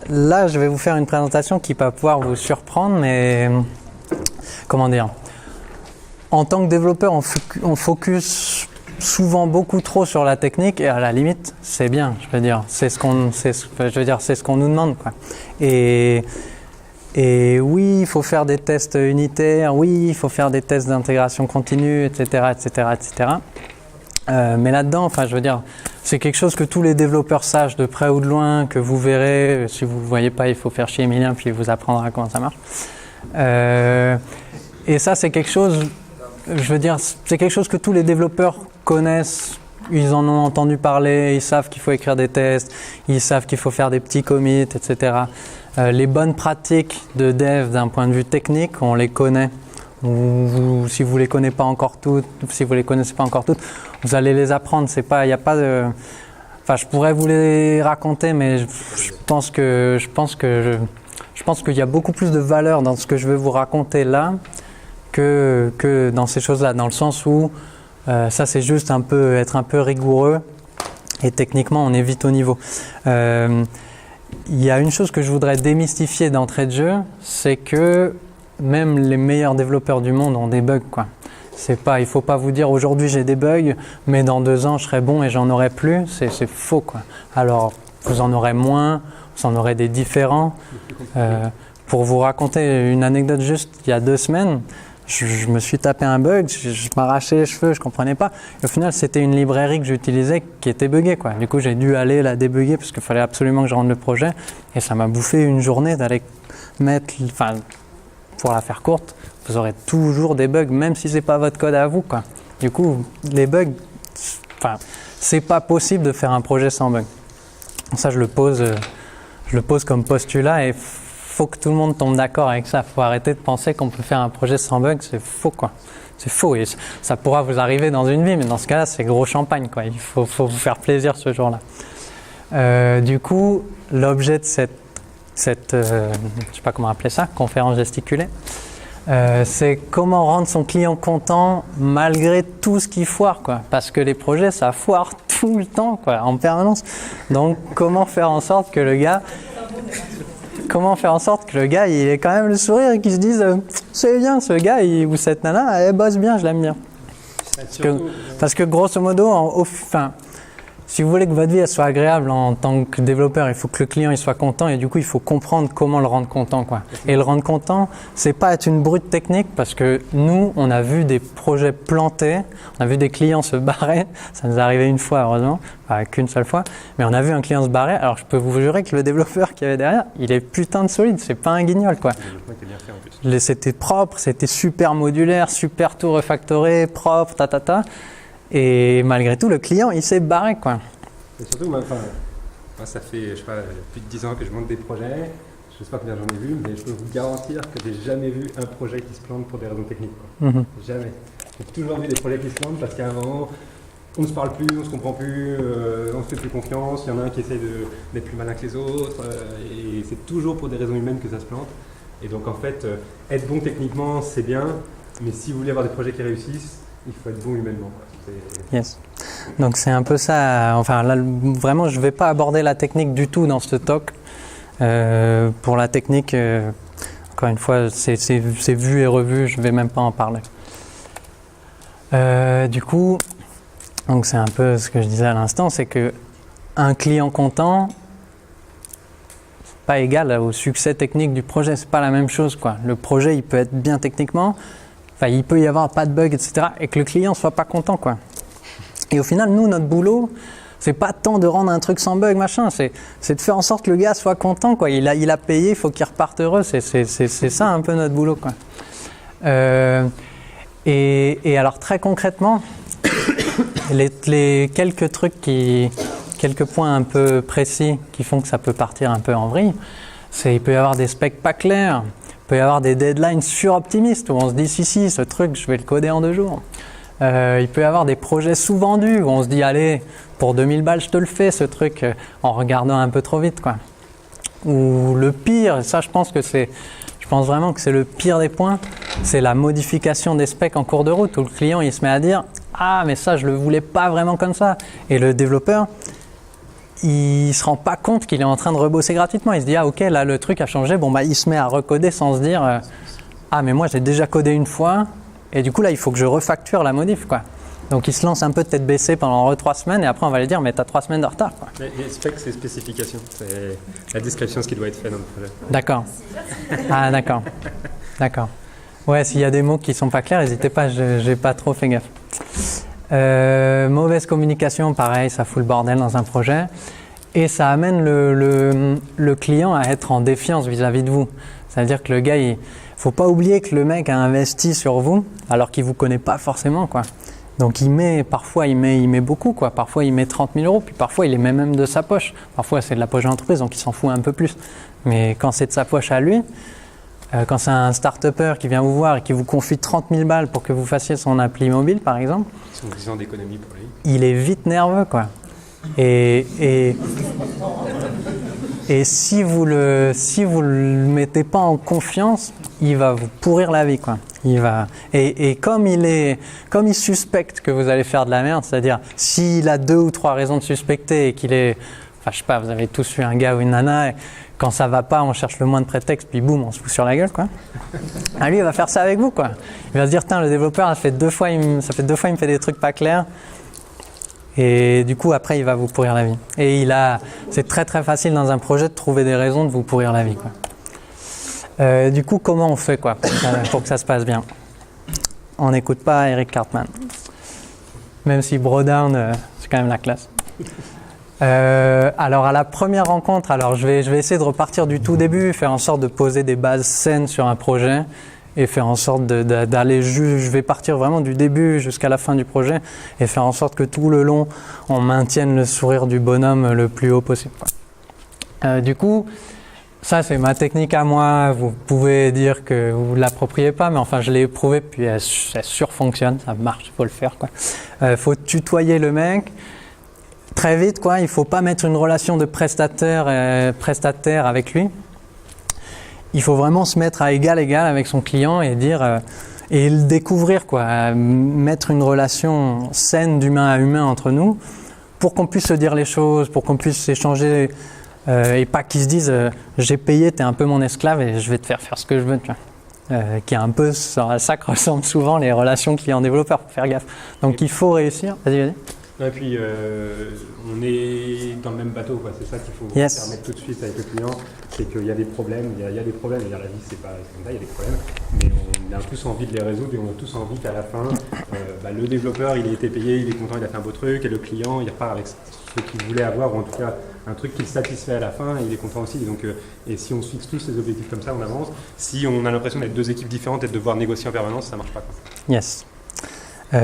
Là, je vais vous faire une présentation qui va pouvoir vous surprendre, mais comment dire? En tant que développeur, on focus souvent beaucoup trop sur la technique et à la limite, c'est bien. Je veux dire, c'est ce qu'on nous demande, quoi. Et oui, il faut faire des tests unitaires. Oui, il faut faire des tests d'intégration continue, etc., etc., etc. Mais là-dedans, enfin, je veux dire, c'est quelque chose que tous les développeurs sachent de près ou de loin, que vous verrez. Si vous ne voyez pas, il faut faire chier Emilien, puis il vous apprendra comment ça marche. Et ça, c'est quelque chose, je veux dire, c'est quelque chose que tous les développeurs connaissent. Ils en ont entendu parler, ils savent qu'il faut écrire des tests, ils savent qu'il faut faire des petits commits, etc. Les bonnes pratiques de dev d'un point de vue technique, on les connaît. Si vous les connaissez pas encore toutes, vous allez les apprendre. C'est pas, il y a pas de. Enfin, je pourrais vous les raconter, mais je pense qu'il y a beaucoup plus de valeur dans ce que je vais vous raconter là que dans ces choses-là, dans le sens où ça c'est juste être un peu rigoureux et techniquement on est vite au niveau. Il y a une chose que je voudrais démystifier d'entrée de jeu, c'est que même les meilleurs développeurs du monde ont des bugs, quoi. Il faut pas vous dire aujourd'hui j'ai des bugs, mais dans 2 ans je serai bon et j'en aurai plus. C'est faux, quoi. Alors vous en aurez moins, vous en aurez des différents. Pour vous raconter une anecdote, juste il y a 2 semaines, je me suis tapé un bug, je m'arrachais les cheveux, je comprenais pas. Et au final, c'était une librairie que j'utilisais qui était buggée, quoi. Du coup, j'ai dû aller la débugger parce qu'il fallait absolument que je rende le projet. Et ça m'a bouffé une journée d'aller mettre, enfin, pour la faire courte, vous aurez toujours des bugs, même si c'est pas votre code à vous, quoi. Du coup, les bugs, enfin, c'est pas possible de faire un projet sans bugs. Ça, je le pose comme postulat et faut que tout le monde tombe d'accord avec ça. Faut arrêter de penser qu'on peut faire un projet sans bugs, c'est faux, quoi. C'est faux et ça pourra vous arriver dans une vie, mais dans ce cas-là, c'est gros champagne, quoi. Il faut vous faire plaisir ce jour-là. Du coup, l'objet de cette je sais pas comment appeler ça, conférence gesticulée, c'est comment rendre son client content malgré tout ce qui foire, quoi. Parce que les projets, ça foire tout le temps, quoi, en permanence. Donc, comment faire en sorte que le gars, il ait quand même le sourire et qu'il se dise c'est bien, ce gars ou cette nana, elle bosse bien, je l'aime bien. Parce que grosso modo, si vous voulez que votre vie elle soit agréable en tant que développeur, il faut que le client il soit content et du coup il faut comprendre comment le rendre content, quoi. Et le rendre content, c'est pas être une brute technique, parce que nous on a vu des projets planter, on a vu des clients se barrer, ça nous est arrivé une fois heureusement, pas qu'une seule fois, mais on a vu un client se barrer. Alors je peux vous jurer que le développeur qui avait derrière, il est putain de solide, c'est pas un guignol, quoi. Le développement était bien fait en plus. C'était propre, c'était super modulaire, super tout refactoré, propre, Et malgré tout, le client, il s'est barré, quoi. Et surtout, moi, ça fait, je sais pas, plus de 10 ans que je monte des projets. Je sais pas combien j'en ai vu, mais je peux vous garantir que j'ai jamais vu un projet qui se plante pour des raisons techniques, quoi. Jamais. J'ai toujours vu des projets qui se plantent parce qu'à un moment, on ne se parle plus, on ne se comprend plus, on se fait plus confiance. Il y en a un qui essaie d'être plus malin que les autres. Et c'est toujours pour des raisons humaines que ça se plante. Et donc, en fait, être bon techniquement, c'est bien. Mais si vous voulez avoir des projets qui réussissent, il faut être bon humainement, quoi. Yes. Donc c'est un peu ça. Enfin là, vraiment, je ne vais pas aborder la technique du tout dans ce talk. Pour la technique, encore une fois, c'est vu et revu. Je ne vais même pas en parler. Du coup, donc c'est un peu ce que je disais à l'instant, c'est que un client content, c'est pas égal au succès technique du projet. C'est pas la même chose, quoi. Le projet, il peut être bien techniquement. Enfin, il peut y avoir pas de bug, etc. et que le client soit pas content, quoi. Et au final, nous, notre boulot, c'est pas tant de rendre un truc sans bug, machin. C'est de faire en sorte que le gars soit content, quoi. Il a payé, il faut qu'il reparte heureux. C'est ça un peu notre boulot, quoi. Et alors très concrètement, les quelques trucs quelques points un peu précis qui font que ça peut partir un peu en vrille, c'est il peut y avoir des specs pas clairs. Il peut y avoir des deadlines suroptimistes où on se dit si, ce truc, je vais le coder en 2 jours. Il peut y avoir des projets sous-vendus où on se dit allez, pour 2000 balles, je te le fais, ce truc, en regardant un peu trop vite, quoi. Ou le pire, ça je pense vraiment que c'est le pire des points, c'est la modification des specs en cours de route où le client il se met à dire ah mais ça je le voulais pas vraiment comme ça. Et le développeur, il se rend pas compte qu'il est en train de rebosser gratuitement. Il se dit ah ok là le truc a changé, bon bah il se met à recoder sans se dire ah mais moi j'ai déjà codé une fois et du coup là il faut que je refacture la modif quoi. Donc il se lance un peu de tête baissée pendant 3 semaines et après on va lui dire mais t'as 3 semaines de retard quoi. Les specs c'est spécification, c'est la description de ce qui doit être fait dans le projet. D'accord. Ah d'accord. D'accord. Ouais s'il y a des mots qui sont pas clairs n'hésitez pas, j'ai pas trop fait gaffe. Mauvaise communication, pareil, ça fout le bordel dans un projet et ça amène le client à être en défiance vis-à-vis de vous. C'est-à-dire que le gars, il faut pas oublier que le mec a investi sur vous alors qu'il vous connaît pas forcément quoi. Donc parfois il met beaucoup quoi. Parfois il met 30 000 €, puis parfois il les met même de sa poche. Parfois c'est de la poche de l'entreprise donc il s'en fout un peu plus. Mais quand c'est de sa poche à lui, quand c'est un start-upper qui vient vous voir et qui vous confie 30 000 balles pour que vous fassiez son appli mobile, par exemple, son vision d'économie pour lui. Il est vite nerveux, quoi. Et si vous le mettez pas en confiance, il va vous pourrir la vie, quoi. Et comme il suspecte que vous allez faire de la merde, c'est-à-dire s'il a 2 ou 3 raisons de suspecter et qu'il est, enfin je sais pas, vous avez tous eu un gars ou une nana. Quand ça va pas, on cherche le moins de prétextes, puis boum, on se fout sur la gueule, quoi. Ah, lui, il va faire ça avec vous, quoi. Il va se dire, tiens, le développeur, ça fait 2 fois, il me fait des trucs pas clairs. Et du coup, après, il va vous pourrir la vie. Et c'est très très facile dans un projet de trouver des raisons de vous pourrir la vie, quoi. Du coup, comment on fait, quoi, pour que ça se passe bien? On n'écoute pas Eric Cartman. Même si Brodown, c'est quand même la classe. Alors à la première rencontre, je vais essayer de repartir du tout début, faire en sorte de poser des bases saines sur un projet et faire en sorte d'aller je vais partir vraiment du début jusqu'à la fin du projet et faire en sorte que tout le long on maintienne le sourire du bonhomme le plus haut possible. Du coup, ça c'est ma technique à moi, vous pouvez dire que vous ne l'appropriez pas, mais enfin je l'ai éprouvé puis elle surfonctionne, ça marche, il faut le faire quoi. Faut tutoyer le mec. Très vite, quoi, il ne faut pas mettre une relation de prestataire avec lui. Il faut vraiment se mettre à égal avec son client et et le découvrir, quoi, mettre une relation saine d'humain à humain entre nous pour qu'on puisse se dire les choses, pour qu'on puisse échanger et pas qu'ils se disent j'ai payé, t'es un peu mon esclave et je vais te faire ce que je veux, tu vois. Qui est un peu ça que ressemblent souvent les relations client-développeur, faut faire gaffe. Donc il faut réussir. Vas-y. Et puis, on est dans le même bateau, quoi. C'est ça qu'il faut permettre tout de suite avec le client. C'est qu'il y a des problèmes, il y a des problèmes. La vie, c'est pas comme ça, il y a des problèmes. Mais on a tous envie de les résoudre et on a tous envie qu'à la fin, le développeur, il a été payé, il est content, il a fait un beau truc. Et le client, il repart avec ce qu'il voulait avoir, ou en tout cas, un truc qui le satisfait à la fin et il est content aussi. Donc, et si on se fixe tous ces objectifs comme ça, on avance. Si on a l'impression d'être 2 équipes différentes et de devoir négocier en permanence, ça marche pas, quoi. Yes.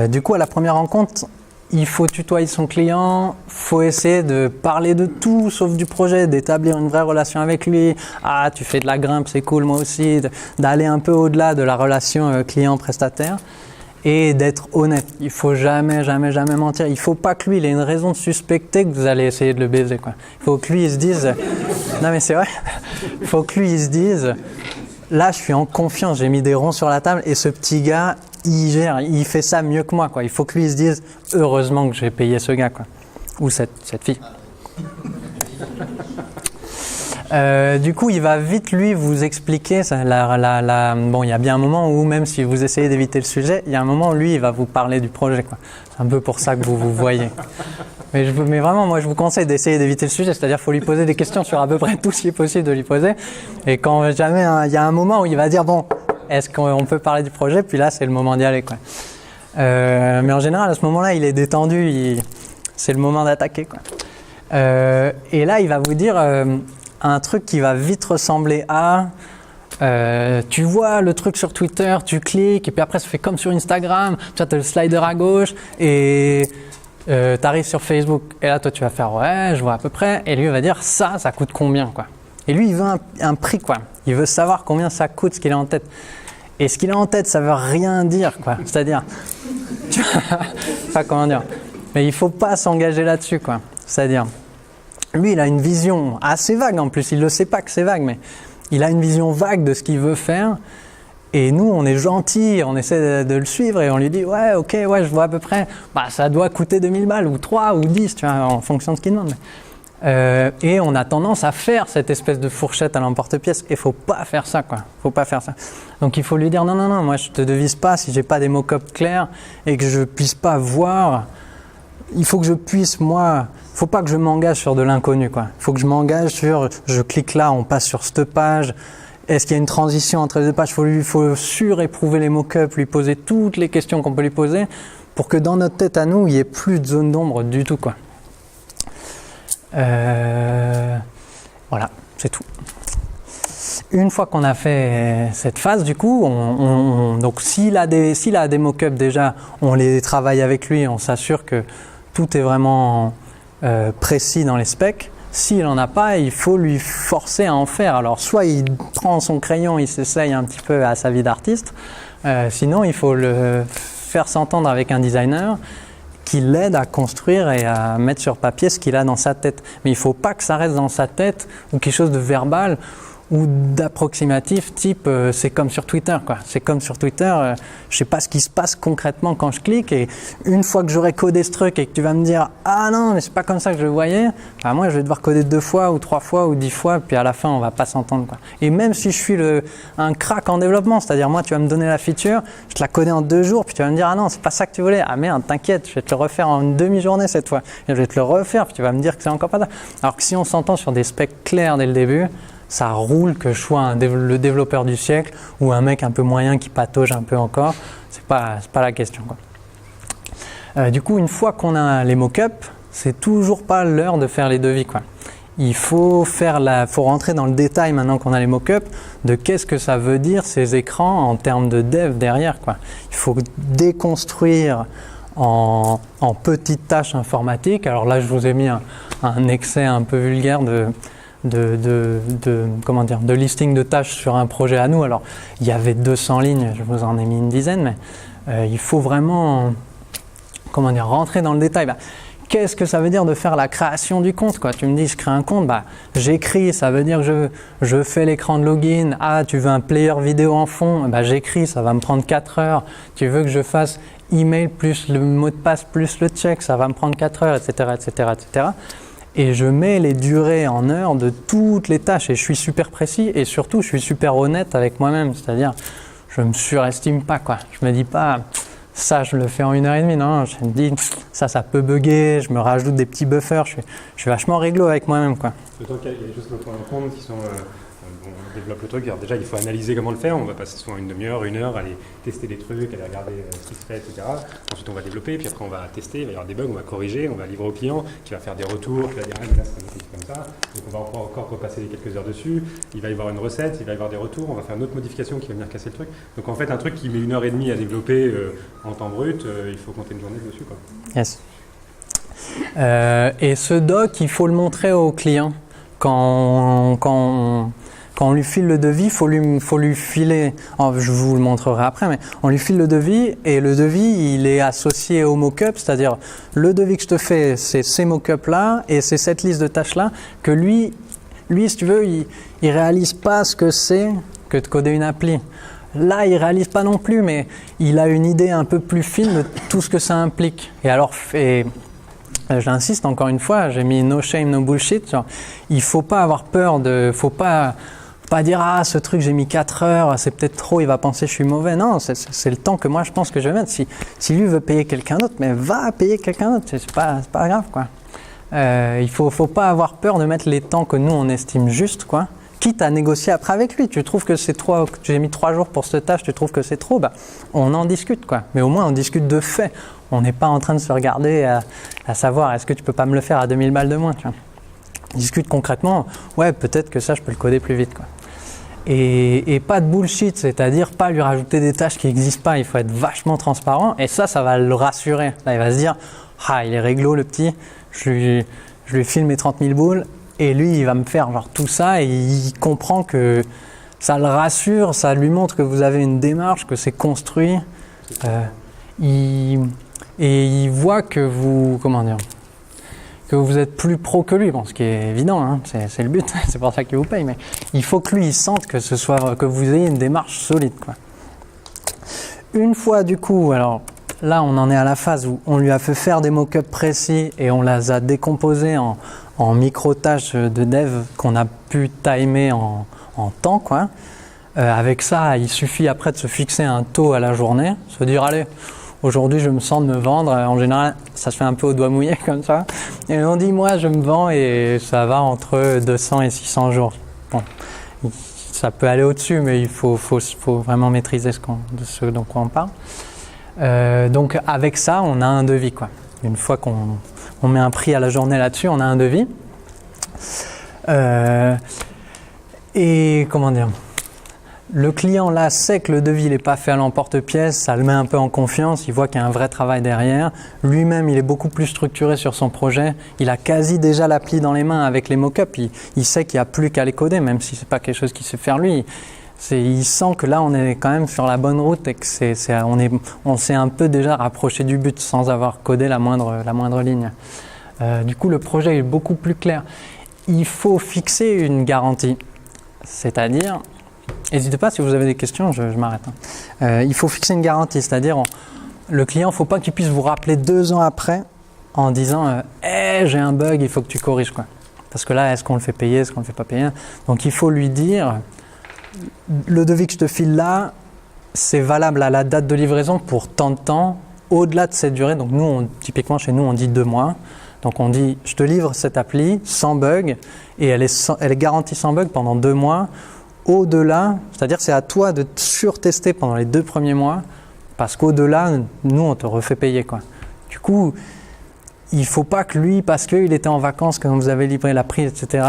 Du coup, à la première rencontre, il faut tutoyer son client, faut essayer de parler de tout sauf du projet, d'établir une vraie relation avec lui. Ah, tu fais de la grimpe, c'est cool, moi aussi. D'aller un peu au-delà de la relation client-prestataire et d'être honnête. Il faut jamais mentir. Il faut pas que lui, il ait une raison de suspecter que vous allez essayer de le baiser, quoi. Il faut que lui, il se dise... Non mais c'est vrai. Il faut que lui, il se dise... Là, je suis en confiance, j'ai mis des ronds sur la table et ce petit gars, il gère, il fait ça mieux que moi, quoi. Il faut que lui il se dise heureusement que j'ai payé ce gars, quoi. Ou cette fille. Du coup, il va vite lui vous expliquer bon, il y a bien un moment où même si vous essayez d'éviter le sujet, il y a un moment où lui il va vous parler du projet, quoi. C'est un peu pour ça que vous voyez. Mais vraiment, moi je vous conseille d'essayer d'éviter le sujet, c'est-à-dire qu'il faut lui poser des questions sur à peu près tout ce qui est possible de lui poser. Et quand jamais il y a un moment où il va dire bon, est-ce qu'on peut parler du projet? Puis là, c'est le moment d'y aller, quoi. Mais en général, à ce moment-là, il est détendu, c'est le moment d'attaquer, quoi. Et là, il va vous dire un truc qui va vite ressembler à tu vois le truc sur Twitter, tu cliques et puis après ça fait comme sur Instagram, tu as le slider à gauche et tu arrives sur Facebook et là toi tu vas faire ouais je vois à peu près et lui il va dire ça coûte combien, quoi. Et lui il veut un prix, quoi. Il veut savoir combien ça coûte ce qu'il a en tête. Et ce qu'il a en tête ça veut rien dire, quoi. C'est-à-dire pas comment dire, mais il faut pas s'engager là-dessus, quoi. C'est-à-dire lui, il a une vision assez vague en plus, il ne le sait pas que c'est vague, mais il a une vision vague de ce qu'il veut faire. Et nous, on est gentils, on essaie de le suivre et on lui dit « Ouais, ok, ouais, je vois à peu près, bah, ça doit coûter 2000 balles ou 3 ou 10, tu vois, en fonction de ce qu'il demande. » Et on a tendance à faire cette espèce de fourchette à l'emporte-pièce. Et il ne faut pas faire ça, quoi. Faut pas faire ça. Donc il faut lui dire non, moi je ne te devise pas si je n'ai pas des mock-ups clairs et que je ne puisse pas voir. Il faut que je puisse, moi, il ne faut pas que je m'engage sur de l'inconnu, quoi. Il faut que je m'engage sur, je clique là, on passe sur cette page. Est-ce qu'il y a une transition entre les deux pages? Il faut suréprouver les mock-ups, lui poser toutes les questions qu'on peut lui poser pour que dans notre tête à nous, il n'y ait plus de zone d'ombre du tout, quoi. Voilà, c'est tout. Une fois qu'on a fait cette phase, du coup, donc s'il a des mock-ups déjà, on les travaille avec lui, on s'assure que tout est vraiment précis dans les specs. S'il n'en a pas, il faut lui forcer à en faire. Alors soit il prend son crayon, il s'essaye un petit peu à sa vie d'artiste, sinon il faut le faire s'entendre avec un designer qui l'aide à construire et à mettre sur papier ce qu'il a dans sa tête. Mais il ne faut pas que ça reste dans sa tête ou quelque chose de verbal ou d'approximatif, type c'est comme sur Twitter, quoi. C'est comme sur Twitter, je sais pas ce qui se passe concrètement quand je clique, et une fois que j'aurai codé ce truc et que tu vas me dire ah non mais c'est pas comme ça que je le voyais, bah moi je vais devoir coder 2 fois ou 3 fois ou 10 fois, puis à la fin on va pas s'entendre, quoi. Et même si je suis un crack en développement, c'est-à-dire moi tu vas me donner la feature, je te la codais en 2 jours, puis tu vas me dire ah non c'est pas ça que tu voulais, ah merde t'inquiète, je vais te le refaire en une demi-journée cette fois, et je vais te le refaire, puis tu vas me dire que c'est encore pas ça. Alors que si on s'entend sur des specs clairs dès le début, ça roule, que je sois le développeur du siècle ou un mec un peu moyen qui patauge un peu encore, c'est pas la question, quoi. Du coup, une fois qu'on a les mock-ups, c'est toujours pas l'heure de faire les devis, quoi. Il faut rentrer dans le détail maintenant qu'on a les mock-ups de qu'est-ce que ça veut dire ces écrans en termes de dev derrière, quoi. Il faut déconstruire en petites tâches informatiques. Alors là, je vous ai mis un excès un peu vulgaire de listing de tâches sur un projet à nous. Alors, il y avait 200 lignes, je vous en ai mis une dizaine, mais il faut vraiment rentrer dans le détail. Qu'est-ce que ça veut dire de faire la création du compte, quoi? Tu me dis, je crée un compte, j'écris, ça veut dire que je fais l'écran de login. Ah, tu veux un player vidéo en fond? J'écris, ça va me prendre 4 heures. Tu veux que je fasse email plus le mot de passe plus le check, ça va me prendre 4 heures, etc., etc., etc. Et je mets les durées en heures de toutes les tâches et je suis super précis et surtout je suis super honnête avec moi-même, c'est-à-dire je me surestime pas, quoi. Je me dis pas ça je le fais en 1h30, non, je me dis ça peut bugger, je me rajoute des petits buffers, je suis vachement réglo avec moi-même, quoi. D'autant qu'il y a des choses qu'on prend en compte qui sont on développe le truc. Alors déjà, il faut analyser comment le faire. On va passer souvent une demi-heure, 1 heure, aller tester des trucs, aller regarder ce qui se fait, etc. Ensuite, on va développer, puis après, on va tester, il va y avoir des bugs, on va corriger, on va livrer au client, qui va faire des retours, qui va dire, ah, mais là, c'est comme ça. Donc, on va encore repasser quelques heures dessus. Il va y avoir une recette, il va y avoir des retours, on va faire une autre modification qui va venir casser le truc. Donc, en fait, un truc qui met 1h30 à développer en temps brut, il faut compter une journée dessus, quoi. Yes. Et ce doc, il faut le montrer au client. Quand on lui file le devis, faut lui filer, je vous le montrerai après, mais on lui file le devis et le devis il est associé au mock-up, c'est-à-dire le devis que je te fais, c'est ces mock-ups là et c'est cette liste de tâches là que lui si tu veux, il réalise pas ce que c'est que de coder une appli. Là, il réalise pas non plus, mais il a une idée un peu plus fine de tout ce que ça implique. Et alors, j'insiste encore une fois, j'ai mis no shame, no bullshit. Genre, il faut pas avoir peur faut pas dire ah ce truc j'ai mis 4 heures, c'est peut-être trop, il va penser que je suis mauvais. Non, c'est le temps que moi je pense que je vais mettre. Si lui veut payer quelqu'un d'autre, mais va payer quelqu'un d'autre, c'est pas grave, quoi. Il faut pas avoir peur de mettre les temps que nous on estime juste, quoi. Quitte à négocier après avec lui. Tu trouves que c'est trop, que j'ai mis 3 jours pour cette tâche, tu trouves que c'est trop, on en discute, quoi. Mais au moins on discute de fait. On n'est pas en train de se regarder à savoir est-ce que tu peux pas me le faire à 2000 balles de moins, tu vois. On discute concrètement, ouais peut-être que ça je peux le coder plus vite, quoi. Et pas de bullshit, c'est-à-dire pas lui rajouter des tâches qui n'existent pas, il faut être vachement transparent et ça va le rassurer. Là il va se dire ah il est réglo le petit, je lui file mes 30 000 boules et lui il va me faire genre tout ça et il comprend que ça le rassure, ça lui montre que vous avez une démarche, que c'est construit. Il voit que vous, que vous êtes plus pro que lui, bon, ce qui est évident, hein, c'est le but, c'est pour ça qu'il vous paye, mais il faut que lui il sente que vous ayez une démarche solide, quoi. Une fois du coup, alors là on en est à la phase où on lui a fait faire des mock-ups précis et on les a décomposés en micro-tâches de dev qu'on a pu timer en temps, quoi. Avec ça, il suffit après de se fixer un taux à la journée, se dire allez, aujourd'hui je me sens de me vendre. En général, ça se fait un peu au doigt mouillé comme ça. Et on dit moi je me vends et ça va entre 200 et 600 jours. Bon, ça peut aller au-dessus, mais il faut vraiment maîtriser ce dont on parle. Donc avec ça, on a un devis, quoi. Une fois qu'on met un prix à la journée là-dessus, on a un devis. Et comment dire, le client là sait que le devis n'est pas fait à l'emporte-pièce, ça le met un peu en confiance, il voit qu'il y a un vrai travail derrière. Lui-même, il est beaucoup plus structuré sur son projet, il a quasi déjà l'appli dans les mains avec les mock-ups, il sait qu'il n'y a plus qu'à les coder, même si ce n'est pas quelque chose qu'il sait faire lui. Il sent que là, on est quand même sur la bonne route et que on s'est un peu déjà rapproché du but sans avoir codé la moindre ligne. Du coup, le projet est beaucoup plus clair. Il faut fixer une garantie, c'est-à-dire, n'hésitez pas si vous avez des questions, je m'arrête. Il faut fixer une garantie, c'est-à-dire le client, il ne faut pas qu'il puisse vous rappeler 2 ans après en disant hey, j'ai un bug, il faut que tu corriges, quoi. Parce que là, est-ce qu'on le fait payer, est-ce qu'on ne le fait pas payer? Donc il faut lui dire le devis que je te file là, c'est valable à la date de livraison pour tant de temps, au-delà de cette durée. Donc nous, typiquement chez nous, on dit 2 mois. Donc on dit je te livre cette appli sans bug et elle est garantie sans bug pendant 2 mois. Au-delà, c'est-à-dire c'est à toi de surtester pendant les 2 premiers mois parce qu'au-delà, nous on te refait payer, quoi. Du coup, il ne faut pas que lui, parce qu'il était en vacances quand vous avez livré l'appli, etc.,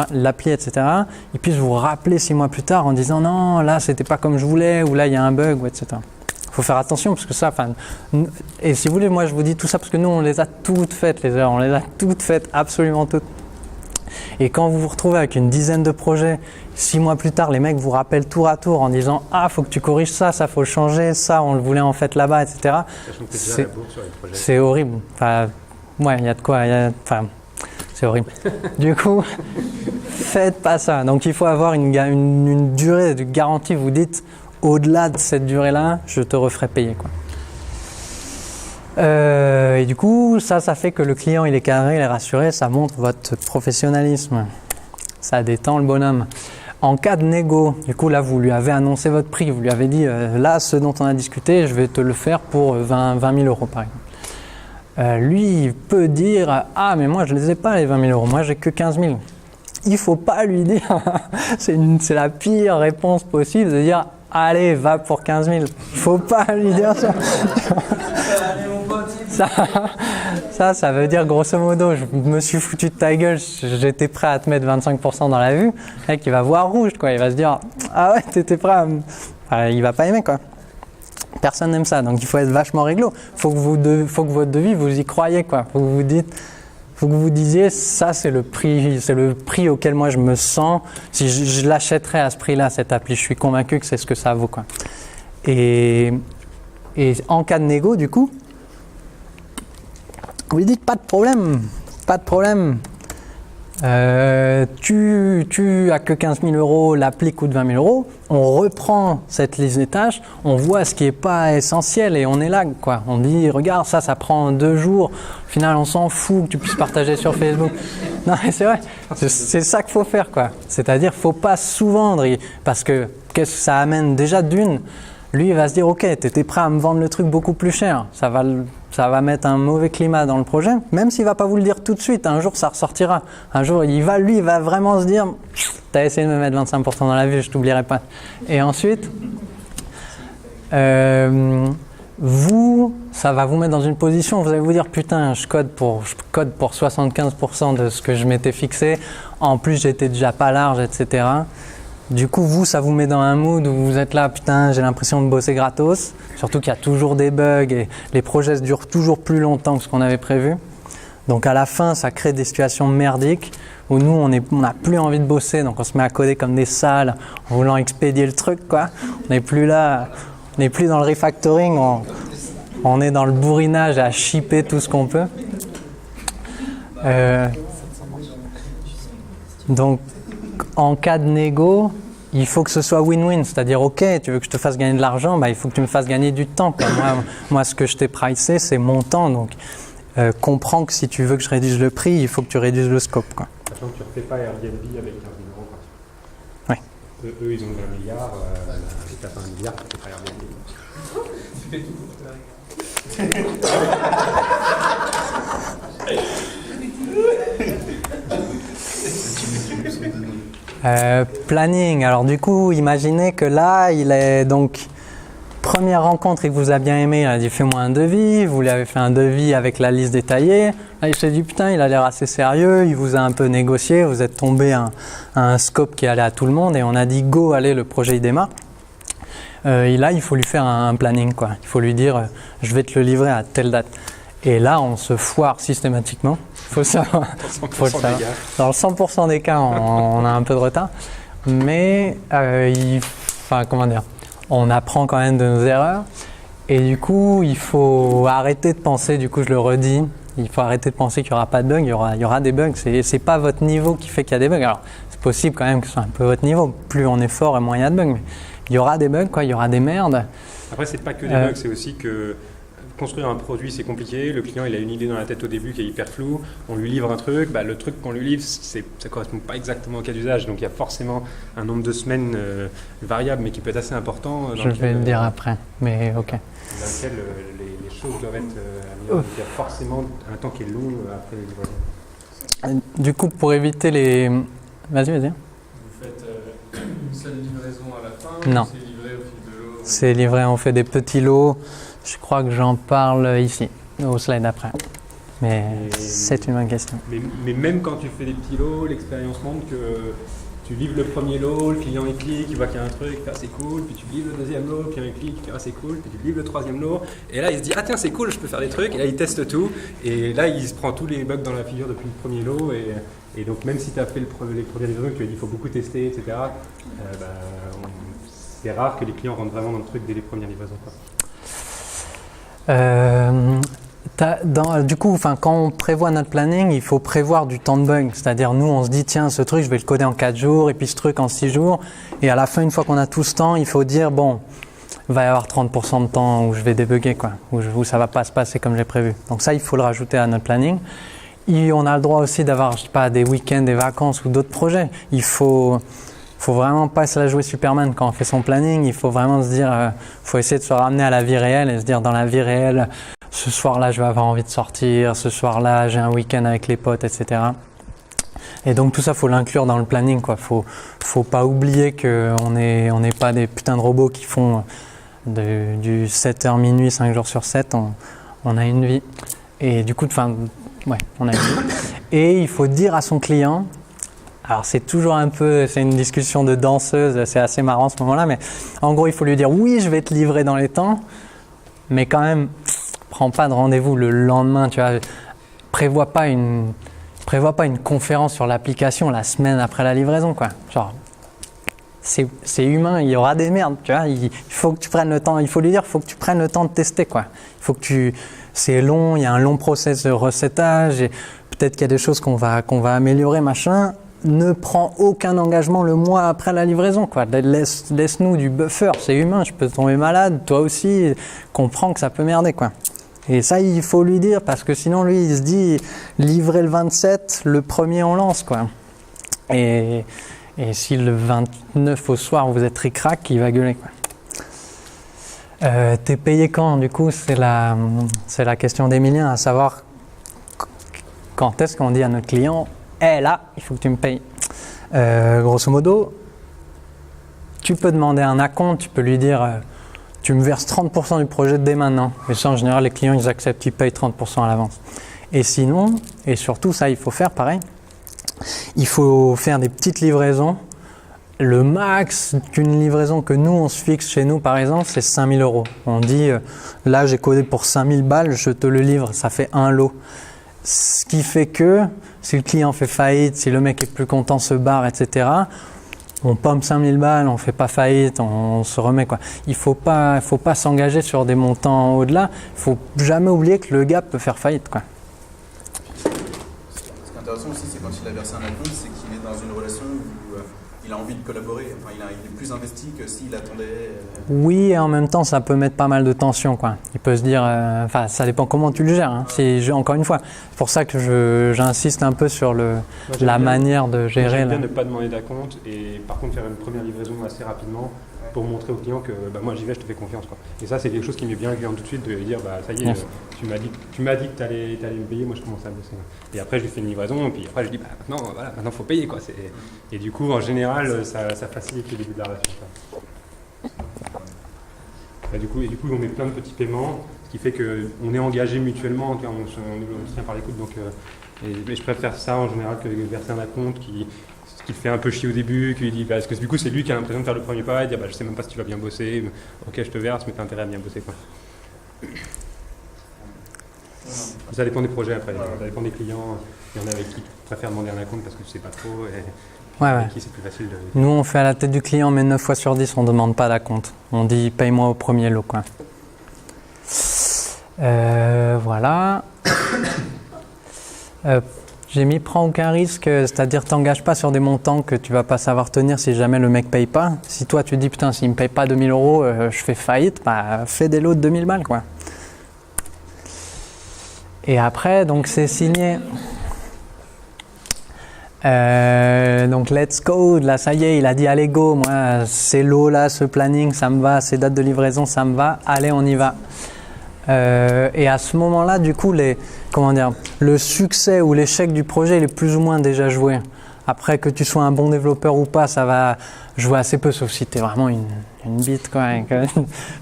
il puisse vous rappeler 6 mois plus tard en disant non, là c'était pas comme je voulais, ou là il y a un bug, ou etc. Il faut faire attention parce que ça, et si vous voulez, moi je vous dis tout ça parce que nous on les a toutes faites, les erreurs, on les a toutes faites, absolument toutes. Et quand vous vous retrouvez avec une dizaine de projets, 6 mois plus tard, les mecs vous rappellent tour à tour en disant ah, faut que tu corriges ça, ça faut le changer, ça on le voulait en fait là-bas, etc. C'est horrible. Ouais, il y a de quoi, c'est horrible. Du coup, faites pas ça. Donc il faut avoir une durée de garantie. Vous dites, au-delà de cette durée-là, je te referai payer, quoi. Et du coup, ça fait que le client, il est carré, il est rassuré, ça montre votre professionnalisme. Ça détend le bonhomme. En cas de négo, du coup là vous lui avez annoncé votre prix, vous lui avez dit là ce dont on a discuté, je vais te le faire pour 20 000 euros par exemple. Lui, il peut dire « Ah, mais moi, je ne les ai pas, les 20 000 euros. Moi, j'ai que 15 000. » Il ne faut pas lui dire « C'est la pire réponse possible de dire « Allez, va pour 15 000. » Il ne faut pas lui dire ça. Ça veut dire grosso modo, je me suis foutu de ta gueule, j'étais prêt à te mettre 25% dans la vue. Le mec, il va voir rouge, quoi. Il va se dire « Ah ouais, t'étais prêt à... » Il ne va pas aimer, quoi. Personne n'aime ça, donc il faut être vachement réglo. Faut que votre devis, vous y croyez, quoi. Faut que vous disiez, ça c'est le prix auquel moi je me sens. Si je l'achèterais à ce prix-là, cette appli, je suis convaincu que c'est ce que ça vaut, quoi. Et en cas de négo, du coup, vous lui dites pas de problème. Tu as que 15 000 euros, l'appli coûte 20 000 euros, on reprend cette liste des tâches, on voit ce qui n'est pas essentiel et on élague, quoi. On dit, regarde, ça prend 2 jours, au final on s'en fout que tu puisses partager sur Facebook. Non mais c'est vrai, c'est ça qu'il faut faire, quoi. C'est-à-dire, il ne faut pas sous-vendre, parce que qu'est-ce que ça amène déjà d'une? Lui, il va se dire, ok, tu étais prêt à me vendre le truc beaucoup plus cher, ça va mettre un mauvais climat dans le projet, même s'il ne va pas vous le dire tout de suite, un jour ça ressortira. Un jour, il va vraiment se dire, tu as essayé de me mettre 25% dans la vue, je ne t'oublierai pas. Et ensuite, ça va vous mettre dans une position où vous allez vous dire, putain, je code pour 75% de ce que je m'étais fixé, en plus j'étais déjà pas large, etc. Du coup, ça vous met dans un mood où vous êtes là, putain, j'ai l'impression de bosser gratos. Surtout qu'il y a toujours des bugs et les projets durent toujours plus longtemps que ce qu'on avait prévu. Donc à la fin, ça crée des situations merdiques où nous, on n'a plus envie de bosser. Donc on se met à coder comme des salles en voulant expédier le truc, quoi. On n'est plus là, on n'est plus dans le refactoring, on est dans le bourrinage à shipper tout ce qu'on peut. Donc, en cas de négo, il faut que ce soit win-win, c'est-à-dire ok, tu veux que je te fasse gagner de l'argent, il faut que tu me fasses gagner du temps, quoi. Moi, ce que je t'ai pricé, c'est mon temps, donc comprends que si tu veux que je réduise le prix, il faut que tu réduises le scope, quoi. sachant que tu ne refais pas Airbnb avec 15 000 euros. Oui. Eux, ils ont 20 milliards, si tu n'as pas 1 milliard, tu ne fais pas Airbnb. Tu fais tout. Planning. Alors du coup, imaginez que là, il est donc première rencontre, il vous a bien aimé, il a dit fais-moi un devis, vous lui avez fait un devis avec la liste détaillée. Là, il s'est dit putain, il a l'air assez sérieux, il vous a un peu négocié, vous êtes tombé à un scope qui allait à tout le monde et on a dit go, allez, le projet il démarre. Et là, il faut lui faire un planning, quoi. Il faut lui dire je vais te le livrer à telle date. Et là, on se foire systématiquement. Faut le savoir. Faut le savoir. Dans le 100% des cas, on a un peu de retard. Mais comment dire, on apprend quand même de nos erreurs. Et du coup, il faut arrêter de penser, du coup je le redis, il faut arrêter de penser qu'il n'y aura pas de bugs, il y aura des bugs. C'est pas votre niveau qui fait qu'il y a des bugs. Alors, c'est possible quand même que ce soit un peu votre niveau. Plus on est fort et moins il y a de bugs. Mais il y aura des bugs, quoi. Il y aura des merdes. Après, c'est pas que des bugs, c'est aussi que construire un produit, c'est compliqué. Le client, il a une idée dans la tête au début qui est hyper floue. On lui livre un truc. Le truc qu'on lui livre, ça ne correspond pas exactement au cas d'usage. Donc, il y a forcément un nombre de semaines variable, mais qui peut être assez important. Je vais le dire après, mais ok. Dans lequel les choses doivent être améliorées. Donc, il y a forcément un temps qui est long après les livraisons. Du coup, pour éviter les... Vas-y. Vous faites une seule livraison à la fin? Non. C'est livré au fil de l'eau? C'est livré, on fait des petits lots. Je crois que j'en parle ici, au slide d'après. Mais c'est une bonne question. Mais même quand tu fais des petits lots, l'expérience montre que tu livres le premier lot, le client il clique, il voit qu'il y a un truc, il fait c'est cool, puis tu livres le deuxième lot, le client il clique, il fait c'est cool, puis tu livres le troisième lot, et là il se dit tiens c'est cool, je peux faire des trucs, et là il teste tout, et là il se prend tous les bugs dans la figure depuis le premier lot, et donc même si tu as fait les premières livraisons, tu as dit il faut beaucoup tester, etc., c'est rare que les clients rentrent vraiment dans le truc dès les premières livraisons, quoi. Du coup, quand on prévoit notre planning, il faut prévoir du temps de bug. C'est-à-dire, nous, on se dit, tiens, ce truc, je vais le coder en 4 jours, et puis ce truc en 6 jours. Et à la fin, une fois qu'on a tout ce temps, il faut dire, bon, il va y avoir 30% de temps où je vais débugger, quoi, où ça va pas se passer comme j'ai prévu. Donc ça, il faut le rajouter à notre planning. Et on a le droit aussi d'avoir, je sais pas, des week-ends, des vacances ou d'autres projets. Il faut vraiment pas se la jouer Superman quand on fait son planning. Il faut vraiment se dire, faut essayer de se ramener à la vie réelle et se dire dans la vie réelle, ce soir-là, je vais avoir envie de sortir. Ce soir-là, j'ai un week-end avec les potes, etc. Et donc tout ça, faut l'inclure dans le planning, quoi. Faut pas oublier qu'on n'est pas des putains de robots qui font du 7h minuit, 5 jours sur 7. On a une vie. Et du coup, on a une vie. Et il faut dire à son client. Alors c'est toujours c'est une discussion de danseuse, c'est assez marrant ce moment-là, mais en gros il faut lui dire oui je vais te livrer dans les temps, mais quand même prends pas de rendez-vous le lendemain, tu vois, prévois pas une conférence sur l'application la semaine après la livraison, quoi. Genre c'est humain, il y aura des merdes, tu vois, il faut que tu prennes le temps, il faut lui dire, il faut que tu prennes le temps de tester, quoi. Il faut que c'est long, il y a un long process de recettage et peut-être qu'il y a des choses qu'on va améliorer, machin. Ne prends aucun engagement le mois après la livraison, quoi. Laisse-nous du buffer, c'est humain, je peux tomber malade, toi aussi, comprends que ça peut merder, quoi. Et ça, il faut lui dire, parce que sinon, lui, il se dit, livrer le 27, le 1er, on lance, quoi. Et si le 29 au soir, vous êtes ric-rac, il va gueuler, quoi. T'es payé quand, du coup, c'est la question d'Emilien, à savoir quand est-ce qu'on dit à notre client là, il faut que tu me payes. Grosso modo, tu peux demander un acompte, tu peux lui dire tu me verses 30% du projet dès maintenant. Et ça, en général, les clients, ils acceptent, ils payent 30% à l'avance. Et sinon, et surtout, ça, il faut faire pareil. Il faut faire des petites livraisons. Le max d'une livraison que nous, on se fixe chez nous, par exemple, c'est 5 000 €. On dit, là, j'ai codé pour 5 000 balles, je te le livre, ça fait un lot. Ce qui fait que si le client fait faillite, si le mec est plus content, se barre, etc., on pomme 5 000 balles, on ne fait pas faillite, on se remet, quoi. Il ne faut pas s'engager sur des montants au-delà. Il ne faut jamais oublier que le gars peut faire faillite, quoi. Ce qui est intéressant aussi, c'est quand il a versé un acompte, c'est qu'il est dans une relation où il a envie de collaborer, enfin, il est plus investi que s'il attendait. Oui, et en même temps, ça peut mettre pas mal de tension, quoi. Il peut se dire, enfin, ça dépend comment tu le gères. Hein. Encore une fois, c'est pour ça que j'insiste un peu sur la manière de gérer. J'aime bien ne pas demander d'acompte et par contre faire une première livraison assez rapidement pour montrer au client que moi j'y vais, je te fais confiance, quoi. Et ça, c'est quelque chose qui m'est bien client tout de suite, de lui dire ça y est, tu m'as dit que tu allais me payer, moi je commence à bosser. Et après, je lui fais une livraison, et puis après, je dis maintenant faut payer, quoi. Et du coup, en général, ça facilite le début de la relation. Du coup, on met plein de petits paiements, ce qui fait qu'on est engagé mutuellement, on se tient par les coudes. Donc, mais je préfère ça en général que verser un acompte qui le fait un peu chier au début, qui dit parce que du coup c'est lui qui a l'impression de faire le premier pas et dire je sais même pas si tu vas bien bosser, ok je te verse mais t'as intérêt à bien bosser, quoi. Ça dépend des projets après, ça dépend des clients, il y en a avec qui tu préfères demander un acompte parce que tu sais pas trop et avec qui c'est plus facile de... Nous on fait à la tête du client mais 9 fois sur 10 on demande pas d'acompte, on dit paye-moi au premier lot, quoi. Voilà. J'ai mis prends aucun risque, c'est-à-dire t'engages pas sur des montants que tu vas pas savoir tenir si jamais le mec paye pas. Si toi tu dis putain s'il me paye pas 2000 €, je fais faillite, fais des lots de 2000 balles, quoi. Et après donc c'est signé. Donc let's go, là ça y est, il a dit allez go, moi ces lots là, ce planning ça me va, ces dates de livraison ça me va, allez on y va. Et à ce moment-là, du coup, le succès ou l'échec du projet, il est plus ou moins déjà joué. Après, que tu sois un bon développeur ou pas, ça va jouer assez peu, sauf si tu es vraiment une bite, quoi.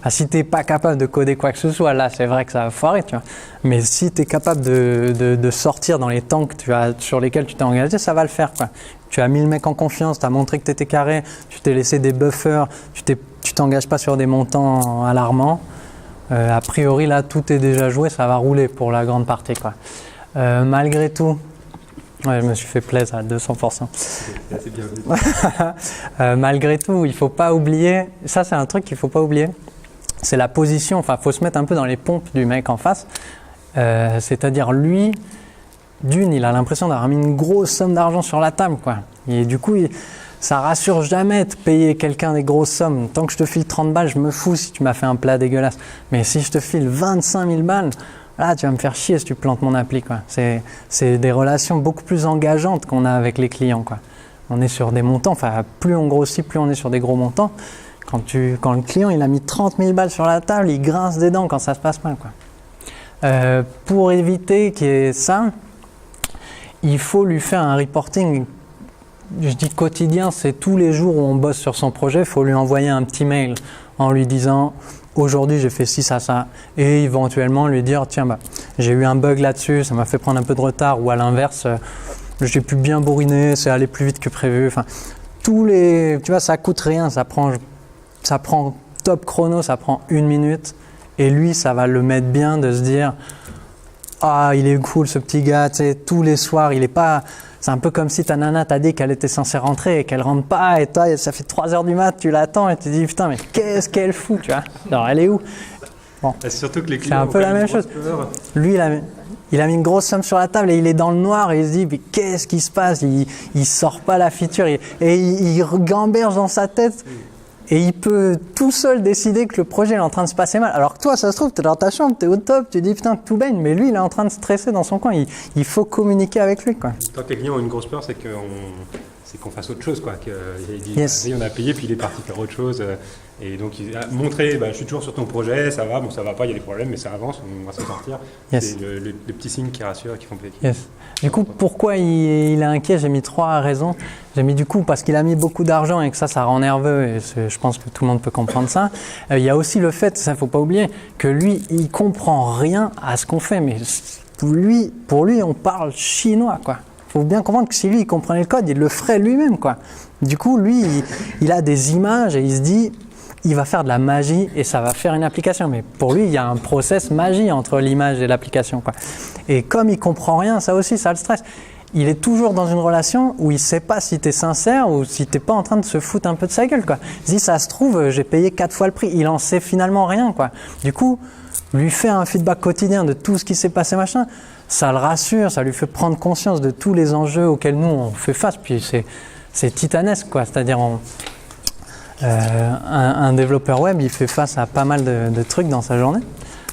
Si tu n'es pas capable de coder quoi que ce soit, là, c'est vrai que ça va foirer, tu vois. Mais si tu es capable de sortir dans les temps sur lesquels tu t'es engagé, ça va le faire, quoi. Tu as mis le mec en confiance, tu as montré que tu étais carré, tu t'es laissé des buffers, tu t'engages pas sur des montants alarmants. A priori, là, tout est déjà joué, ça va rouler pour la grande partie, quoi. Malgré tout, je me suis fait plaisir à 200%. C'est assez bien vu. Malgré tout, il faut pas oublier, ça c'est un truc qu'il faut pas oublier, c'est la position, enfin, faut se mettre un peu dans les pompes du mec en face. C'est-à-dire, lui, il a l'impression d'avoir mis une grosse somme d'argent sur la table, quoi. Et du coup, ça rassure jamais de payer quelqu'un des grosses sommes. Tant que je te file 30 balles, je me fous si tu m'as fait un plat dégueulasse. Mais si je te file 25 000 balles, là, tu vas me faire chier si tu plantes mon appli, quoi. C'est des relations beaucoup plus engageantes qu'on a avec les clients, quoi. On est sur des montants, enfin, plus on grossit, plus on est sur des gros montants. Quand le client il a mis 30 000 balles sur la table, il grince des dents quand ça se passe mal, quoi. Pour éviter qu'il y ait ça, il faut lui faire un reporting. Je dis quotidien, c'est tous les jours où on bosse sur son projet, il faut lui envoyer un petit mail en lui disant aujourd'hui j'ai fait ci, ça, et éventuellement lui dire tiens j'ai eu un bug là-dessus, ça m'a fait prendre un peu de retard, ou à l'inverse j'ai pu bien bourriner, c'est allé plus vite que prévu. Enfin, tu vois, ça coûte rien, ça prend top chrono, ça prend 1 minute, et lui ça va le mettre bien de se dire il est cool ce petit gars, tu sais, tous les soirs il est pas. C'est un peu comme si ta nana t'a dit qu'elle était censée rentrer et qu'elle rentre pas, et toi, ça fait 3h du mat, tu l'attends et tu te dis putain, mais qu'est-ce qu'elle fout, tu vois. Alors, elle est où? Bon. Surtout que les clients, c'est un peu la même chose. Lui, il a mis une grosse somme sur la table et il est dans le noir et il se dit mais qu'est-ce qui se passe? Il sort pas la feature et il gamberge dans sa tête. Et il peut tout seul décider que le projet est en train de se passer mal. Alors que toi, ça se trouve, tu es dans ta chambre, tu es au top, tu dis putain, tout baigne. Mais lui, il est en train de stresser dans son coin. Il faut communiquer avec lui, quoi. Quand les clients ont une grosse peur, c'est qu'on fasse autre chose, quoi. Il dit, on a payé, puis il est parti faire autre chose. Et donc, il a montré, je suis toujours sur ton projet, ça va, ça va pas, il y a des problèmes, mais ça avance, on va s'en sortir. Yes. C'est le petit signe qui rassure et qui font plaisir. Yes. Du coup, pourquoi il est inquiet? J'ai mis 3 raisons. J'ai mis du coup parce qu'il a mis beaucoup d'argent et que ça rend nerveux, et je pense que tout le monde peut comprendre ça. Il y a aussi le fait, ça faut pas oublier, que lui, il comprend rien à ce qu'on fait, mais pour lui, on parle chinois, quoi. Faut bien comprendre que si lui, il comprenait le code, il le ferait lui-même, quoi. Du coup, lui, il a des images et il se dit, il va faire de la magie et ça va faire une application. Mais pour lui, il y a un process magie entre l'image et l'application, quoi. Et comme il comprend rien, ça aussi, ça le stresse. Il est toujours dans une relation où il ne sait pas si tu es sincère ou si tu n'es pas en train de se foutre un peu de sa gueule, quoi. Il se dit, ça se trouve, j'ai payé 4 fois le prix. Il en sait finalement rien, quoi. Du coup, lui faire un feedback quotidien de tout ce qui s'est passé, machin, ça le rassure, ça lui fait prendre conscience de tous les enjeux auxquels nous, on fait face. Puis c'est titanesque, quoi. C'est-à-dire, un développeur web, il fait face à pas mal de trucs dans sa journée.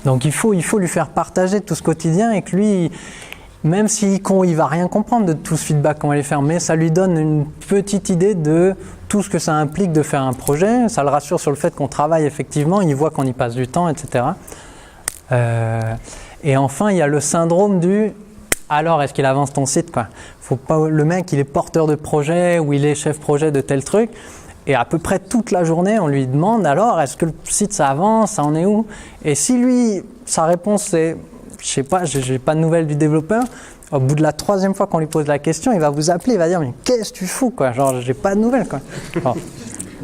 Donc il faut lui faire partager tout ce quotidien et que lui, même s'il ne va rien comprendre de tout ce feedback qu'on va lui faire, mais ça lui donne une petite idée de tout ce que ça implique de faire un projet. Ça le rassure sur le fait qu'on travaille effectivement, il voit qu'on y passe du temps, etc. Et enfin, il y a le syndrome du « alors, est-ce qu'il avance ton site ?» quoi. Faut pas, le mec, il est porteur de projet ou il est chef projet de tel truc. Et à peu près toute la journée, on lui demande « alors, est-ce que le site, ça avance, ça en est où ?» Et si lui, sa réponse c'est « je sais pas, j'ai pas de nouvelles du développeur », au bout de la 3e fois qu'on lui pose la question, il va vous appeler, il va dire « mais qu'est-ce que tu fous quoi ? Genre, j'ai pas de nouvelles quoi. » Alors,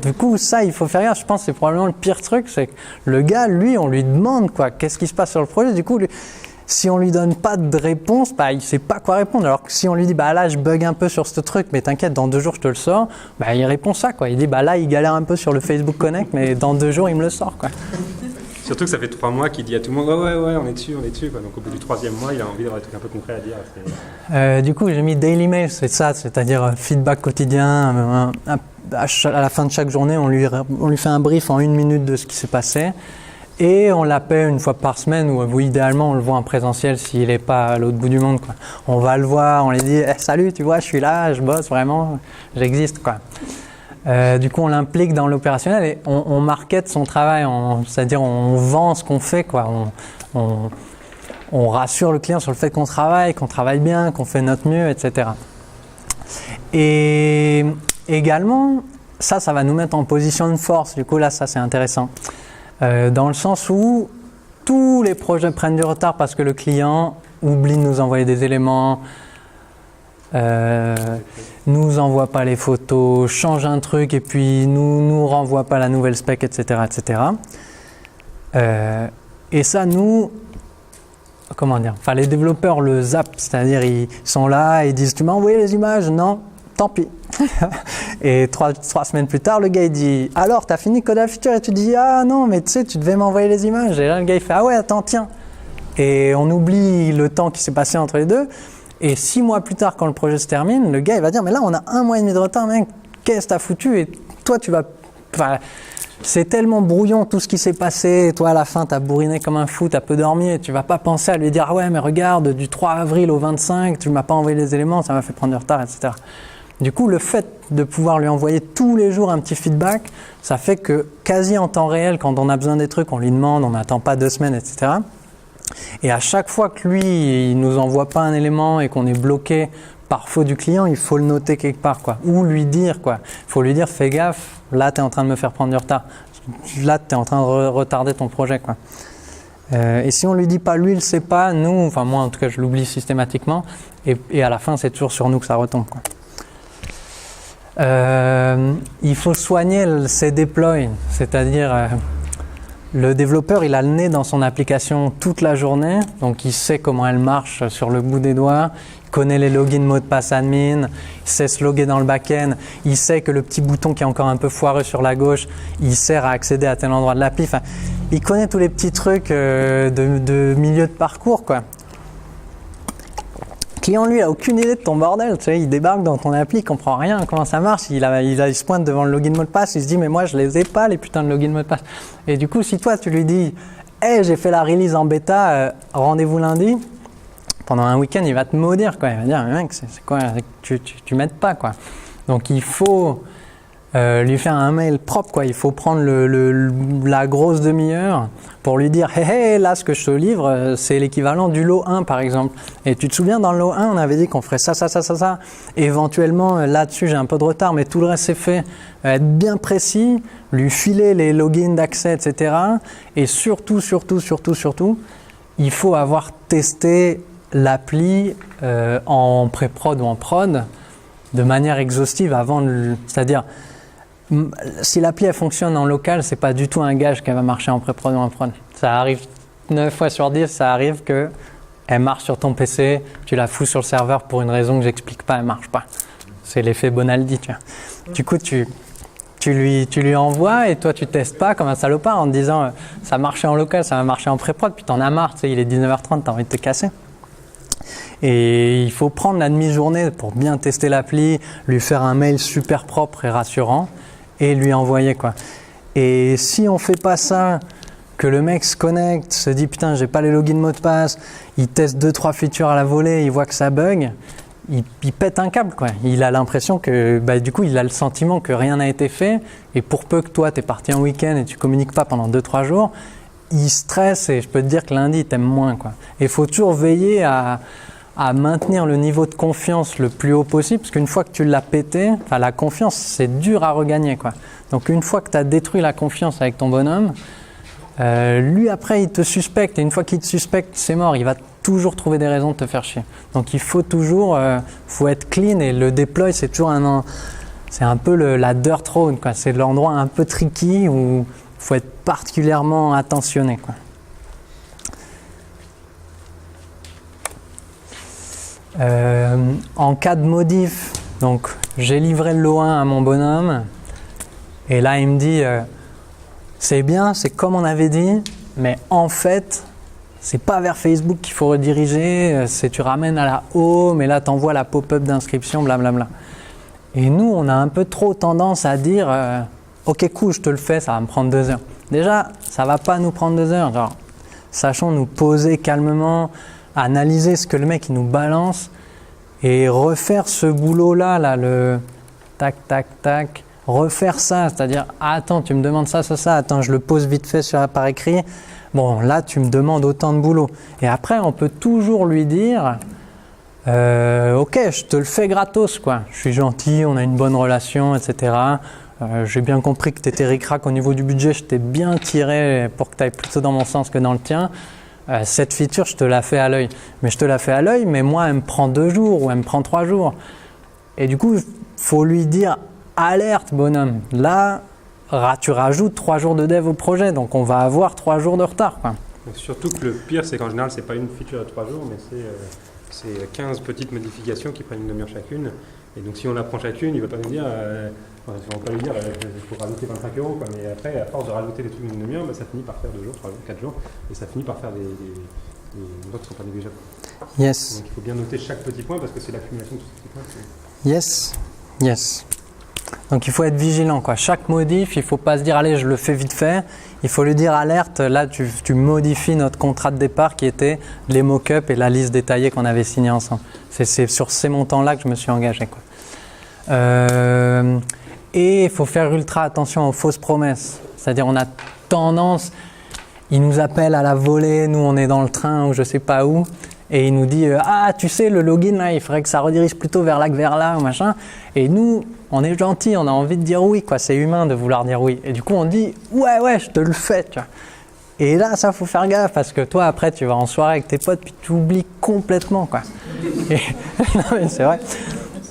du coup, ça, il faut faire gaffe. Je pense que c'est probablement le pire truc, c'est que le gars, lui, on lui demande quoi, qu'est-ce qui se passe sur le projet. Du coup, lui, si on lui donne pas de réponse, bah, il sait pas quoi répondre. Alors que si on lui dit, bah là, je bug un peu sur ce truc, mais t'inquiète, dans 2 jours, je te le sors, bah, il répond ça, quoi. Il dit, bah là, il galère un peu sur le Facebook Connect, mais dans 2 jours, il me le sort, quoi. Surtout que ça fait 3 mois qu'il dit à tout le monde, ouais, on est dessus, quoi. Donc au bout du 3e mois, il a envie d'avoir des trucs un peu concrets à dire. Du coup, j'ai mis daily mail, c'est ça, c'est-à-dire feedback quotidien. À la fin de chaque journée, on lui fait un brief en 1 minute de ce qui s'est passé. Et on l'appelle 1 fois par semaine, ou idéalement on le voit en présentiel s'il n'est pas à l'autre bout du monde, quoi. On va le voir, on lui dit salut, tu vois, je suis là, je bosse vraiment, j'existe, quoi. Du coup, on l'implique dans l'opérationnel et on market son travail, c'est-à-dire on vend ce qu'on fait, quoi. On rassure le client sur le fait qu'on travaille bien, qu'on fait notre mieux, etc. Et également, ça va nous mettre en position de force. Du coup, là, ça c'est intéressant. Dans le sens où tous les projets prennent du retard parce que le client oublie de nous envoyer des éléments, nous envoie pas les photos, change un truc et puis nous renvoie pas la nouvelle spec, etc. etc. Et ça, les développeurs le zappent, c'est-à-dire ils sont là, ils disent « tu m'as envoyé les images ?» Non, tant pis. Et 3 semaines plus tard, le gars il dit « alors, t'as fini Code Feature ?» Et tu dis « ah non, mais tu sais, tu devais m'envoyer les images. » Et là, le gars il fait « ah ouais, attends, tiens. » Et on oublie le temps qui s'est passé entre les deux. Et 6 mois plus tard, quand le projet se termine, le gars il va dire « mais là, on a 1 mois et demi de retard, mec. Qu'est-ce que t'as foutu ?» Et toi, tu vas... Enfin, c'est tellement brouillon tout ce qui s'est passé. Et toi, à la fin, t'as bourriné comme un fou, t'as peu dormi. Et tu vas pas penser à lui dire « ah ouais, mais regarde, du 3 avril au 25, tu m'as pas envoyé les éléments, ça m'a fait prendre du retard, etc. » Du coup, le fait de pouvoir lui envoyer tous les jours un petit feedback, ça fait que quasi en temps réel, quand on a besoin des trucs, on lui demande, on n'attend pas 2 semaines, etc. Et à chaque fois que lui, il nous envoie pas un élément et qu'on est bloqué par faute du client, il faut le noter quelque part, quoi. Ou lui dire, quoi. Il faut lui dire, fais gaffe, là, tu es en train de me faire prendre du retard. Là, tu es en train de retarder ton projet, quoi. Et si on lui dit pas, lui, il sait pas, nous, enfin moi, en tout cas, je l'oublie systématiquement. Et à la fin, c'est toujours sur nous que ça retombe, quoi. Il faut soigner ses déploys, c'est-à-dire le développeur il a le nez dans son application toute la journée, donc il sait comment elle marche sur le bout des doigts, il connaît les logins mots de passe admin, il sait se loguer dans le back-end, il sait que le petit bouton qui est encore un peu foireux sur la gauche, il sert à accéder à tel endroit de l'appli, enfin, il connaît tous les petits trucs de milieu de parcours, quoi. Le client, lui, a aucune idée de ton bordel, tu sais, il débarque dans ton appli, il comprend rien, comment ça marche, il se pointe devant le login mot de passe, il se dit mais moi je les ai pas les putains de login mot de passe. Et du coup, si toi tu lui dis hey, j'ai fait la release en bêta, rendez-vous lundi, pendant un week-end il va te maudire, quoi. Il va dire mais mec, c'est quoi, tu m'aides pas, quoi. Donc il faut lui faire un mail propre, quoi. Il faut prendre la grosse demi-heure pour lui dire hey, là ce que je te livre c'est l'équivalent du lot 1 par exemple. Et tu te souviens dans le lot 1 on avait dit qu'on ferait ça. Éventuellement là-dessus j'ai un peu de retard mais tout le reste c'est fait. Être bien précis, lui filer les logins d'accès, etc. Et surtout, il faut avoir testé l'appli en pré-prod ou en prod de manière exhaustive avant c'est-à-dire si l'appli elle fonctionne en local, c'est pas du tout un gage qu'elle va marcher en pré-prod ou en prod. Ça arrive 9 fois sur 10, ça arrive que elle marche sur ton PC, tu la fous sur le serveur pour une raison que j'explique pas, elle marche pas. C'est l'effet Bonaldi, tu vois. Du coup, tu lui envoies et toi tu testes pas comme un salopard en te disant ça marchait en local, ça va marcher en pré-prod, puis t'en as marre, tu sais, il est 19h30, t'as envie de te casser. Et il faut prendre la demi-journée pour bien tester l'appli, lui faire un mail super propre et rassurant et lui envoyer, quoi. Et si on fait pas ça, que le mec se connecte, se dit putain j'ai pas les logins mot de passe, il teste 2-3 features à la volée, il voit que ça bug, il pète un câble, quoi. Il a l'impression que, du coup il a le sentiment que rien n'a été fait, et pour peu que toi t'es parti en week-end et tu communiques pas pendant 2-3 jours, il stresse, et je peux te dire que lundi il t'aime moins, quoi. Et il faut toujours veiller à maintenir le niveau de confiance le plus haut possible, parce qu'une fois que tu l'as pété, la confiance c'est dur à regagner, quoi. Donc une fois que tu as détruit la confiance avec ton bonhomme, lui après il te suspecte, et une fois qu'il te suspecte c'est mort, il va toujours trouver des raisons de te faire chier. Donc il faut toujours faut être clean, et le deploy c'est toujours c'est un peu la dirt road, quoi. C'est l'endroit un peu tricky où il faut être particulièrement attentionné, quoi. En cas de modif, donc j'ai livré le lot 1 à mon bonhomme, et là il me dit c'est bien, c'est comme on avait dit, mais en fait c'est pas vers Facebook qu'il faut rediriger, c'est tu ramènes à la home et là t'envoies la pop-up d'inscription, blablabla. Et nous on a un peu trop tendance à dire ok cool, je te le fais, ça va me prendre 2 heures. Déjà ça va pas nous prendre 2 heures, genre sachons nous poser calmement, analyser ce que le mec il nous balance et refaire ce boulot là, le tac tac tac, refaire ça, c'est-à-dire attends tu me demandes ça, attends je le pose vite fait par écrit, bon là tu me demandes autant de boulot, et après on peut toujours lui dire ok je te le fais gratos, quoi, je suis gentil, on a une bonne relation, etc. J'ai bien compris que tu étais ric-rac au niveau du budget, je t'ai bien tiré pour que tu ailles plutôt dans mon sens que dans le tien. Cette feature, je te la fais à l'œil. Mais je te la fais à l'œil, mais moi, elle me prend 2 jours ou elle me prend 3 jours. Et du coup, il faut lui dire alerte, bonhomme. Là, tu rajoutes 3 jours de dev au projet, donc on va avoir 3 jours de retard, quoi. Donc, surtout que le pire, c'est qu'en général, c'est pas une feature de 3 jours, mais c'est 15 petites modifications qui prennent une demi-heure chacune. Et donc, si on la prend chacune, il ne va pas nous dire. Ils ne vont pas lui dire il faut rajouter 25 €, quoi. Mais après, à force de rajouter des trucs d'une demi-heure, ça finit par faire 2 jours, 3 jours, 4 jours, et ça finit par faire des notes qui ne sont pas négligeables. Yes. Donc il faut bien noter chaque petit point parce que c'est l'accumulation de tous ces petits points. Yes. Donc il faut être vigilant, quoi. Chaque modif, il ne faut pas se dire allez je le fais vite fait. Il faut lui dire alerte, là tu modifies notre contrat de départ qui était les mock-ups et la liste détaillée qu'on avait signée ensemble. C'est sur ces montants-là que je me suis engagé, quoi. Et il faut faire ultra attention aux fausses promesses. C'est-à-dire on a tendance, il nous appelle à la volée, nous on est dans le train ou je sais pas où, et il nous dit ah tu sais le login là, il faudrait que ça redirige plutôt vers là que vers là ou machin. Et nous on est gentil, on a envie de dire oui, quoi. C'est humain de vouloir dire oui. Et du coup on dit ouais je te le fais, tu vois. Et là ça faut faire gaffe parce que toi après tu vas en soirée avec tes potes puis tu oublies complètement, quoi. Et... non mais c'est vrai.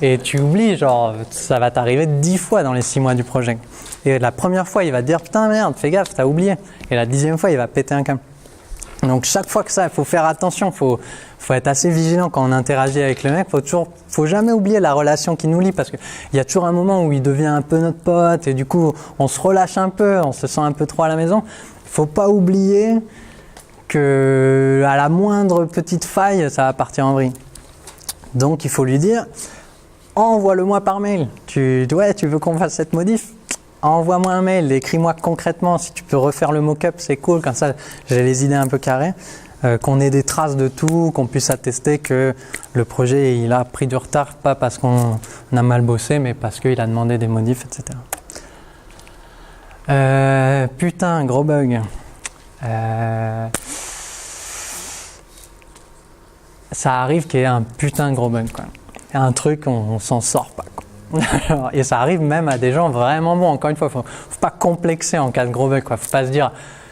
Et tu oublies, genre, ça va t'arriver 10 fois dans les 6 mois du projet. Et la première fois, il va te dire, putain, merde, fais gaffe, t'as oublié. Et la 10e fois, il va péter un câble. Donc, chaque fois que ça, il faut faire attention, faut être assez vigilant quand on interagit avec le mec. Faut jamais oublier la relation qui nous lie, parce qu'il y a toujours un moment où il devient un peu notre pote, et du coup, on se relâche un peu, on se sent un peu trop à la maison. Il faut pas oublier que à la moindre petite faille, ça va partir en vrille. Donc, il faut lui dire, envoie-le-moi par mail. Tu veux qu'on fasse cette modif? Envoie-moi un mail, écris-moi concrètement. Si tu peux refaire le mock-up, c'est cool. Comme ça, j'ai les idées un peu carrées. Qu'on ait des traces de tout, qu'on puisse attester que le projet il a pris du retard, pas parce qu'on a mal bossé, mais parce qu'il a demandé des modifs, etc. Putain, gros bug. Ça arrive qu'il y ait un putain de gros bug, quoi. Un truc, on s'en sort pas, quoi. Et ça arrive même à des gens vraiment bons. Encore une fois, faut pas complexer en cas de gros bug, quoi. Faut pas se dire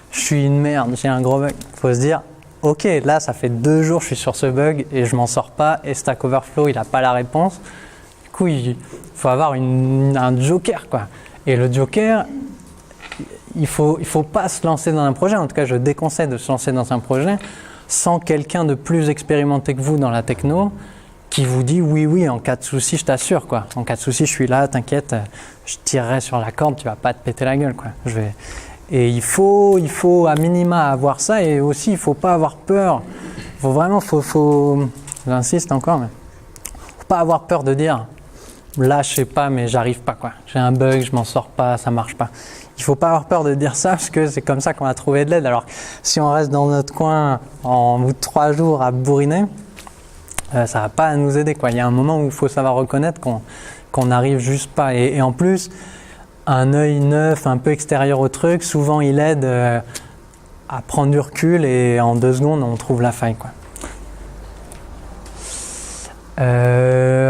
je suis une merde, j'ai un gros bug. Faut se dire ok, là ça fait 2 jours que je suis sur ce bug et je m'en sors pas, et Stack Overflow il a pas la réponse. Du coup il faut avoir un joker, quoi. Et le joker, il faut pas se lancer dans un projet. En tout cas je déconseille de se lancer dans un projet sans quelqu'un de plus expérimenté que vous dans la techno, qui vous dit oui, en cas de souci, je t'assure, quoi. En cas de souci, je suis là, t'inquiète, je tirerai sur la corde, tu vas pas te péter la gueule, quoi. Et il faut à minima avoir ça, et aussi il faut pas avoir peur. Faut j'insiste encore, mais faut pas avoir peur de dire là je sais pas mais j'arrive pas quoi. J'ai un bug, je m'en sors pas, ça marche pas. Il faut pas avoir peur de dire ça parce que c'est comme ça qu'on va trouver de l'aide. Alors si on reste dans notre coin en bout de 3 jours à bourriner, ça va pas nous aider quoi. Il y a un moment où il faut savoir reconnaître qu'on n'arrive juste pas. Et en plus, un œil neuf, un peu extérieur au truc, souvent il aide à prendre du recul et en 2 secondes on trouve la faille quoi.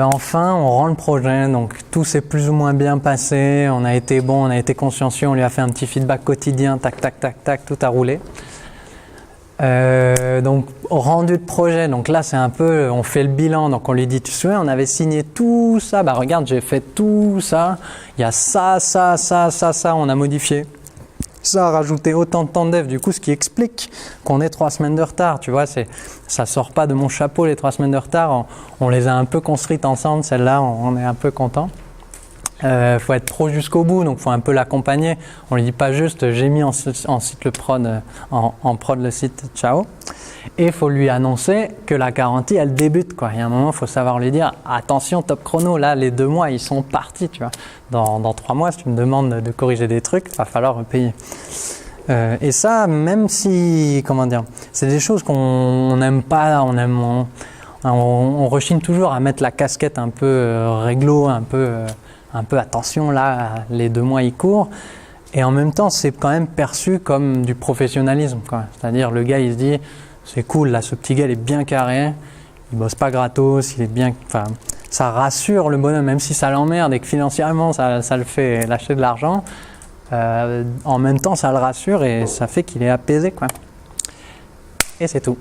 Enfin, on rend le projet, donc tout s'est plus ou moins bien passé, on a été bon, on a été consciencieux, on lui a fait un petit feedback quotidien, tac, tac, tac, tac, tout a roulé. Donc, rendu de projet, donc là c'est un peu, on fait le bilan, donc on lui dit, tu te souviens, on avait signé tout ça, bah regarde, j'ai fait tout ça, il y a ça, on a modifié. Ça a rajouté autant de temps de dev, du coup, ce qui explique qu'on ait 3 semaines de retard. Tu vois, ça sort pas de mon chapeau les 3 semaines de retard. On les a un peu construites ensemble. Celle-là, on est un peu content. Faut être pro jusqu'au bout, donc faut un peu l'accompagner. On lui dit pas juste j'ai mis en site le prod, en prod le site, ciao. Et il faut lui annoncer que la garantie elle débute quoi. Il y a un moment, il faut savoir lui dire attention top chrono, là les 2 mois ils sont partis, tu vois. Dans 3 mois, si tu me demandes de corriger des trucs, il va falloir repayer. Et ça, même si, comment dire, c'est des choses qu'on n'aime pas, on rechigne toujours à mettre la casquette un peu réglo, un peu attention là, les 2 mois ils courent. Et en même temps, c'est quand même perçu comme du professionnalisme, quoi. C'est-à-dire le gars il se dit c'est cool, là, ce petit gars il est bien carré, il bosse pas gratos, il est bien. Enfin, ça rassure le bonhomme, même si ça l'emmerde et que financièrement ça le fait lâcher de l'argent. En même temps, ça le rassure et ça fait qu'il est apaisé, quoi. Et c'est tout.